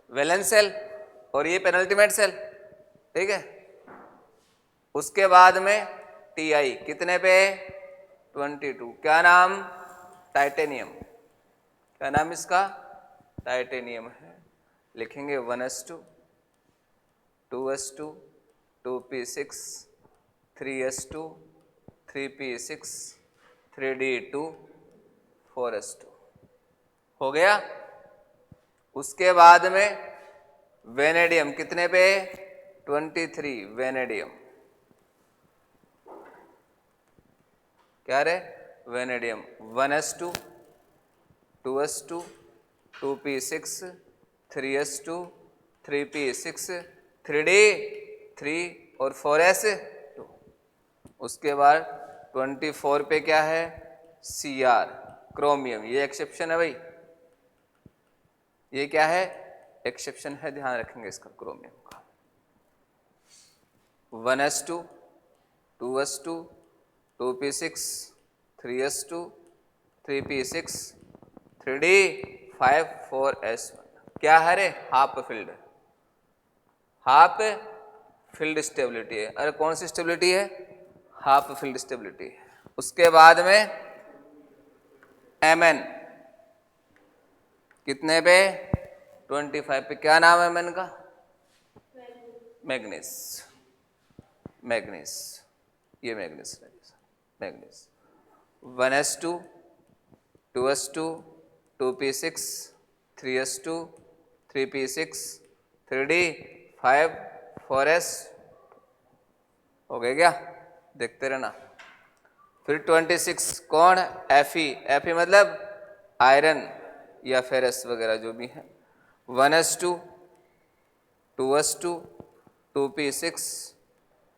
Valence shell और ये penultimate shell, ठीक है। उसके बाद में Ti कितने पे? 22। क्या नाम? टाइटेनियम। क्या नाम इसका? टाइटेनियम है। लिखेंगे 1s2 2s2 2p6 3s2 3p6 3d2 4s2। हो गया। उसके बाद में वेनेडियम कितने पे? 23। वेनेडियम क्या रे? Vanadium 1s2 2s2 2p6 3s2 3p6 3d3 और 4s2। उसके बाद 24 पे क्या है? Cr chromium. ये एक्सेप्शन है भाई, ये क्या है? एक्सेप्शन है, ध्यान रखेंगे इसका क्रोमियम का। 1s2 2s2 2p6 3s2 3p6 3d5 4s1। क्या है रे? Half field, half field stability है। अरे कौन सी स्टेबिलिटी है? हाफ फील्ड स्टेबिलिटी है। उसके बाद में Mn कितने पे? 25 पे। क्या नाम है Mn का? मैग्नीज। मैग्नीज, ये manganese manganese 1s2 2s2 2p6 3s2 3p6 3d5 4s। हो गया क्या? देखते रहना। फिर 26 कौन? Fe मतलब आयरन या फेरस वगैरह जो भी है। 1s2 2s2 2p6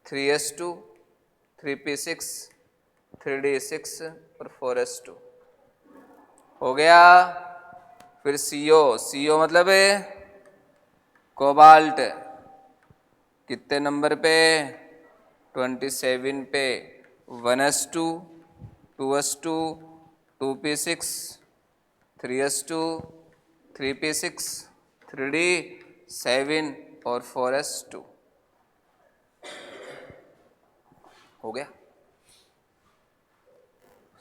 3s2 3p6 3d6 और 4s2। हो गया। फिर CO मतलब कोबाल्ट कितने नंबर पे? 27 पे। 1s2 2s2 2p6 3s2 3p6 3d7 और 4s2। हो गया।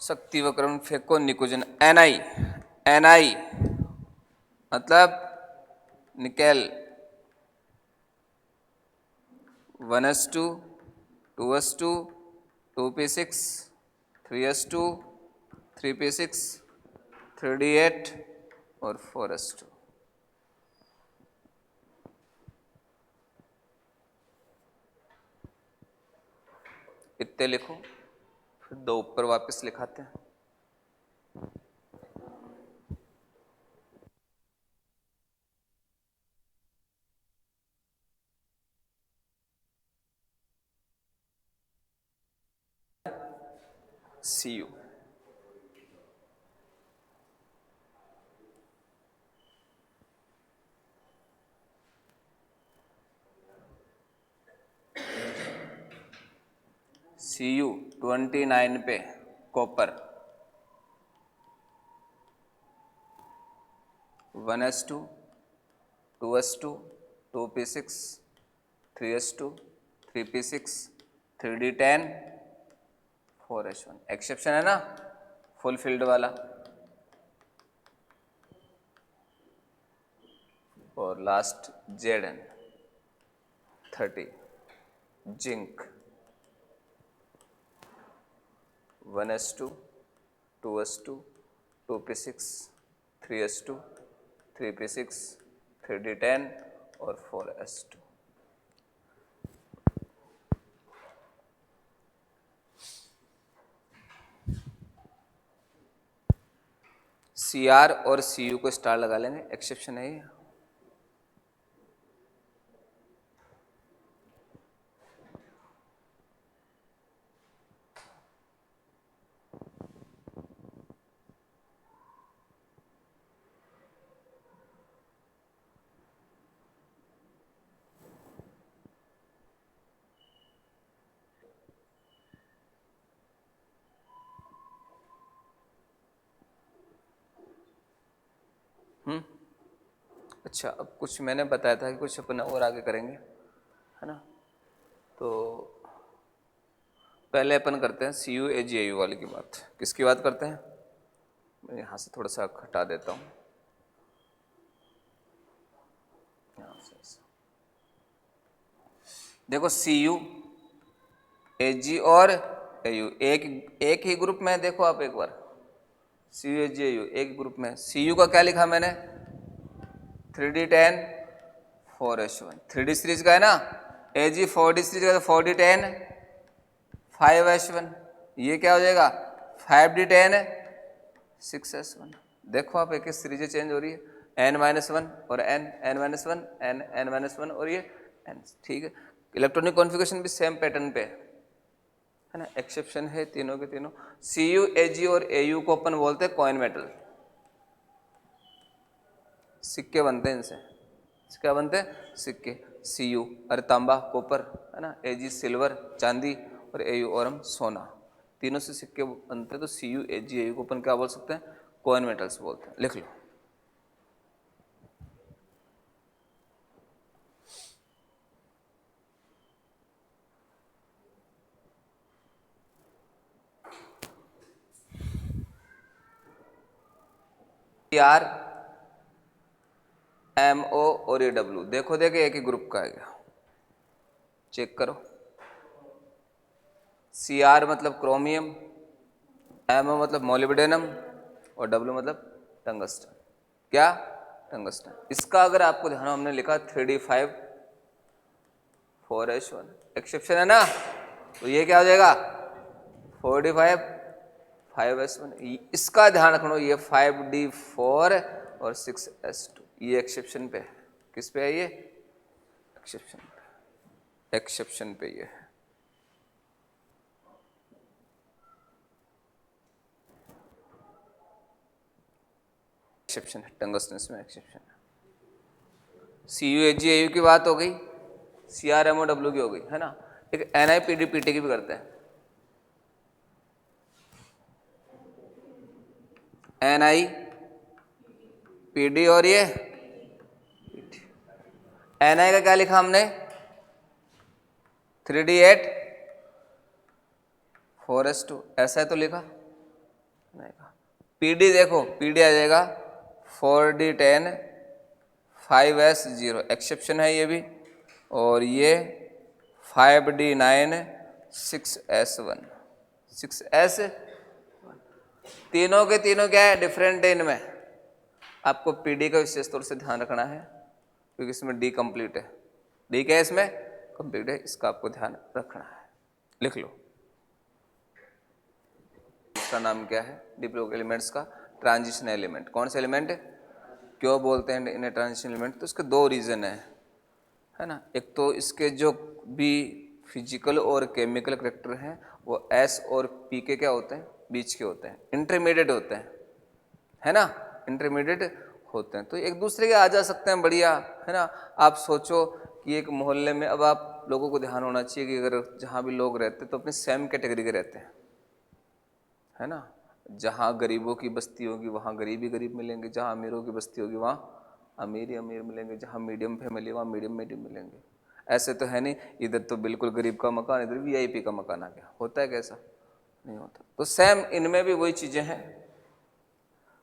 शक्ति वक्रम फेंको निकोजन। Ni मतलब nickel. 1s2 2s2 2p6 3s2 3p6 3d8 और 4s2। इतने लिखो, फिर 2 ऊपर वापस लिखाते हैं। Cu Cu 29 पे copper. 1s2 2s2 2p6 3s2 3p6 3d10 4s1। Exception है ना, फुल फील्ड वाला। और last Zn 30 zinc. 1s2 2s2 2p6 3s2 3p6 3d10 और 4s2। Cr और Cu को स्टार लगा लेंगे, एक्सेप्शन है ये। अच्छा, अब कुछ मैंने बताया था कि कुछ अपन और आगे करेंगे, है ना। तो पहले अपन करते हैं सी U A G A you वाले की बात। किसकी बात करते हैं? मैं यहाँ से थोड़ा सा हटा देता हूँ, यहाँ से ऐसे। देखो सी यू ए जी और ए यू एक ही ग्रुप में है। देखो आप एक बार, C U A G A U एक ग्रुप में। सी यू का क्या लिखा मैंने? 3D10 4S1 3D सीरीज का है ना। ए जी 4D सीरीज का, तो 4D10 5S1। ये क्या हो जाएगा? 5D10 6S1। देखो आप एक सीरीजें चेंज हो रही है, n-1 और n-1 n-1 और ये n। ठीक है, इलेक्ट्रॉनिक कॉन्फ़िगरेशन भी सेम पैटर्न पे है ना। एक्सेप्शन है तीनों के तीनों। सी यू ए जी और ए यू को अपन बोलते हैं कॉइन मेटल। सिक्के बनते हैं इनसे। क्या बनते हैं? सिक्के। सी यू अरे तांबा कॉपर है ना, ए जी सिल्वर चांदी और ए यू और हम सोना, तीनों से सिक्के बनते हैं। तो सी U A G A you को अपन क्या बोल सकते हैं? कॉइन मेटल्स बोलते हैं। लिख लो। आर एम ओ और ए डब्ल्यू, देखो देखे एक ही ग्रुप का है क्या? चेक करो। सी आर मतलब क्रोमियम, एम ओ मतलब मोलिब्डेनम और डब्ल्यू मतलब टंगस्टन। क्या? टंगस्टन। इसका अगर आपको ध्यान हो, हमने लिखा 3D5 4S1, एक्सेप्शन है ना, तो ये क्या हो जाएगा? 4D5 5S1। इसका ध्यान रखना, ये 5D4 और 6S2, ये एक्सेप्शन पे है। किस पे है ये? एक्सेप्शन पे। एक्सेप्शन पे ये है। एक्सेप्शन है, टंगस्टन में एक्सेप्शन है। C U H G A U की बात हो गई, C R M O W की हो गई, है ना। एक N I P D P T की भी करते हैं। एन आई पी डी और ये एन आई का क्या लिखा हमने? 3D8 4S2, ऐसा है तो लिखा नहीं कहा। पी डी देखो, पी डी आ जाएगा 4D10 5S0, एक्सेप्शन है ये भी। और ये 5D9 6S1 6S। तीनों के तीनों क्या है? डिफरेंट है इनमें। आपको पीडी का विशेष तौर से ध्यान रखना है, क्योंकि इसमें डी कंप्लीट है। डी क्या है? इसमें कंप्लीट है, इसका आपको ध्यान रखना है। लिख लो। इसका नाम क्या है? डी ब्लॉक एलिमेंट्स का ट्रांजिशन एलिमेंट। कौन से एलिमेंट? क्यों बोलते हैं इन्हें ट्रांजिशन एलिमेंट? तो इसके दो रीजन है ना। एक तो इसके जो भी फिजिकल और केमिकल करेक्टर हैं वो एस और पी के क्या होते हैं? बीच के होते हैं, इंटरमीडिएट होते हैं, है ना। इंटरमीडिएट होते हैं, तो एक दूसरे के आ जा सकते हैं, बढ़िया है ना। आप सोचो कि एक मोहल्ले में, अब आप लोगों को ध्यान होना चाहिए कि अगर जहाँ भी लोग रहते हैं तो अपने सेम कैटेगरी के रहते हैं, है ना। जहाँ गरीबों की बस्ती होगी वहाँ गरीब ही गरीब मिलेंगे, जहाँ अमीरों की बस्ती होगी वहाँ अमीर ही अमीर मिलेंगे, जहाँ मीडियम फैमिली वहाँ मीडियम मिलेंगे। ऐसे तो है नहीं, इधर तो बिल्कुल गरीब का मकान, इधर वीआईपी का मकान आ गया। होता है कैसा? नहीं होता। तो सेम इनमें भी वही चीज़ें हैं,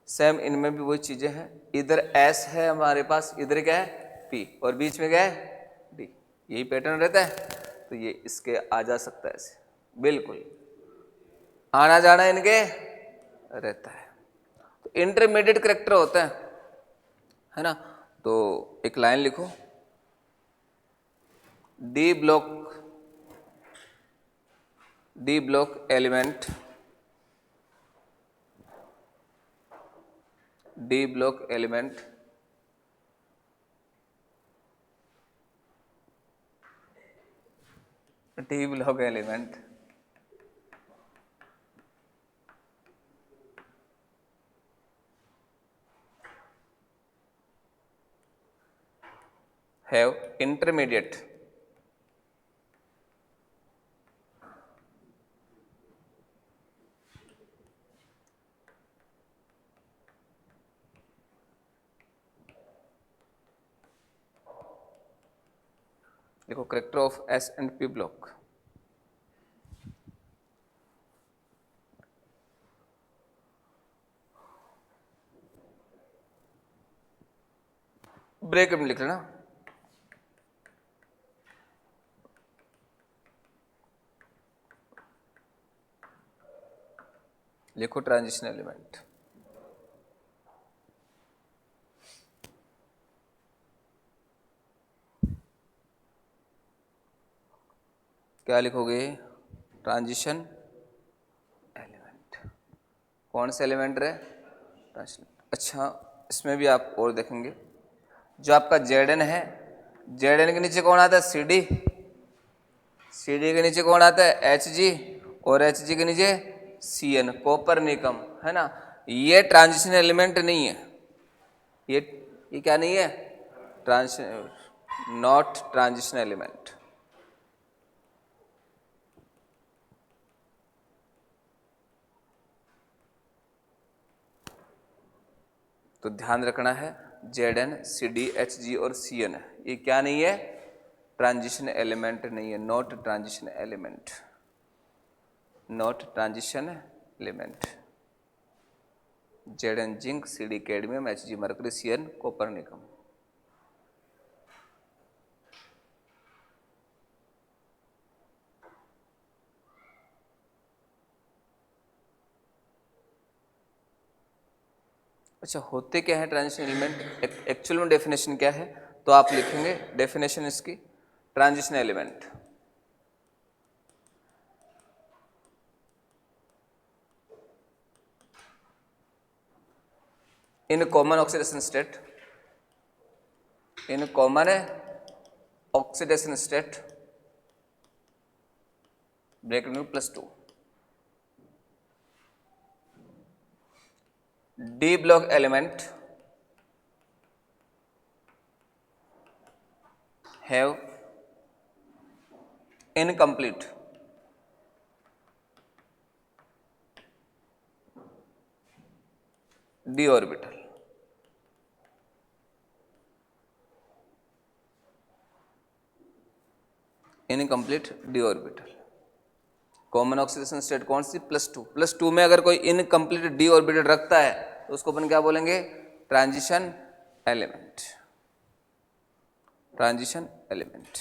सेम इनमें भी वही चीज़ें हैं। इधर एस है हमारे पास, इधर क्या है? पी, और बीच में क्या है? डी। यही पैटर्न रहता है, तो ये इसके आ जा सकता है ऐसे, बिल्कुल आना जाना इनके रहता है। तो इंटरमीडिएट करेक्टर होता है ना। तो एक लाइन लिखो, D block element, D block element D block element have intermediate देखो character of S and P block, bracket में लिख लेना। लिखो ट्रांजिशन एलिमेंट, क्या लिखोगे? Transition element. कौन से एलिमेंट है? ट्रांजिशन। अच्छा, इसमें भी आप और देखेंगे, जो आपका जेडन है, जेडन के नीचे कौन आता है? सीडी। सीडी के नीचे कौन आता है? एचजी। और एचजी के नीचे सीएन, कोपरनिकम, है ना। ये ट्रांजिशन एलिमेंट नहीं है, ये क्या नहीं है? Transition, not transition element. तो ध्यान रखना है, जेडन, सीडी, एचजी और सीएन, ये क्या नहीं है? ट्रांजिशन एलिमेंट नहीं है, not transition element, not transition element. Z N zinc, C D cadmium, H G mercury, C N copernicium. अच्छा, होते क्या है ट्रांजिशन एलिमेंट? एक्चुअल में डेफिनेशन क्या है? तो आप लिखेंगे डेफिनेशन इसकी, transition element in common oxidation state, in common oxidation state, bracket में +2, D block element have incomplete d orbital. Incomplete d orbital. Common oxidation state कौन सी? +2। +2 में अगर कोई इनकम्प्लीट d ऑर्बिटल रखता है तो उसको अपन क्या बोलेंगे? Transition element. ट्रांजिशन एलिमेंट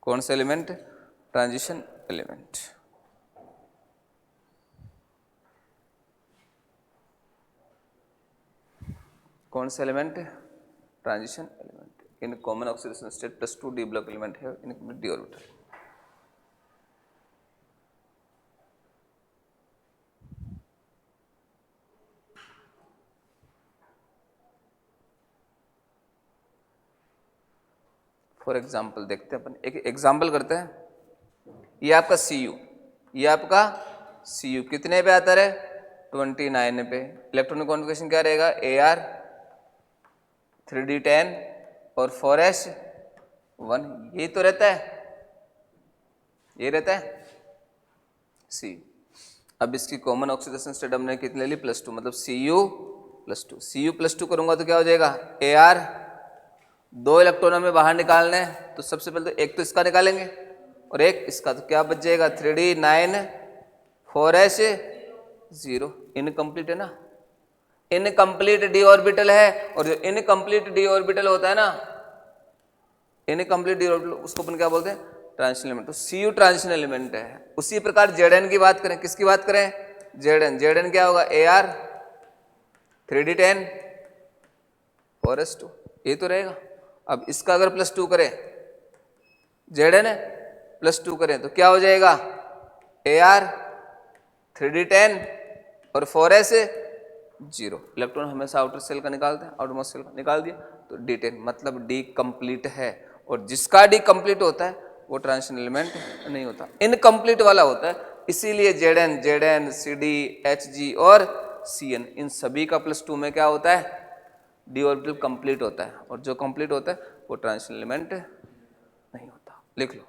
कौन सा एलिमेंट? Transition element. कौन सा element? Transition element in common oxidation state +2 D block element है incomplete D orbital. For example देखते हैं अपन, एक एग्जाम्पल करते हैं। ये आपका सी यू, ये आपका सी यू कितने पे आता है? 29 पे। इलेक्ट्रॉनिक कॉन्फ़िगरेशन क्या रहेगा? AR 3D10 और 4s1, ये तो रहता है, ये रहता है सी। अब इसकी कॉमन ऑक्सीडेशन स्टेट हमने कितने ले ली? +2, मतलब Cu+2। Cu+2 करूंगा तो क्या हो जाएगा? AR, 2 इलेक्ट्रॉन हमें बाहर निकालने हैं, तो सबसे पहले तो एक तो इसका निकालेंगे और एक इसका, तो क्या बच जाएगा? 3D9 4s0। इनकम्प्लीट है ना, इनकम्प्लीट डी ऑर्बिटल है। और जो इनकम्प्लीट डी ऑर्बिटल होता है ना, इनकम्प्लीट डी ऑर्बिटल, उसको अपन क्या बोलते हैं? Transition element. तो Cu ट्रांजिशन एलिमेंट है। उसी प्रकार जेडन की बात करें, किसकी बात करें? जेडन। जेडन क्या होगा? AR 3D10 4s2, ये तो रहेगा। अब इसका अगर +2 करें, जेडन +2 करें तो क्या हो जाएगा? AR 3D10 और 4s0। इलेक्ट्रॉन हमेशा आउटर सेल का निकालते हैं, आउटर मोस्ट सेल का निकाल दिया तो D10, मतलब D कंप्लीट है। और जिसका D कंप्लीट होता है वो ट्रांजिशन एलिमेंट नहीं होता, इनकम्प्लीट वाला होता है। इसीलिए जेडन, CD, HG और CN, इन सभी का +2 में क्या होता है? डी ऑर्बिटल कंप्लीट होता है। और जो कंप्लीट होता है वो ट्रांजिशन एलिमेंट नहीं होता। लिख लो।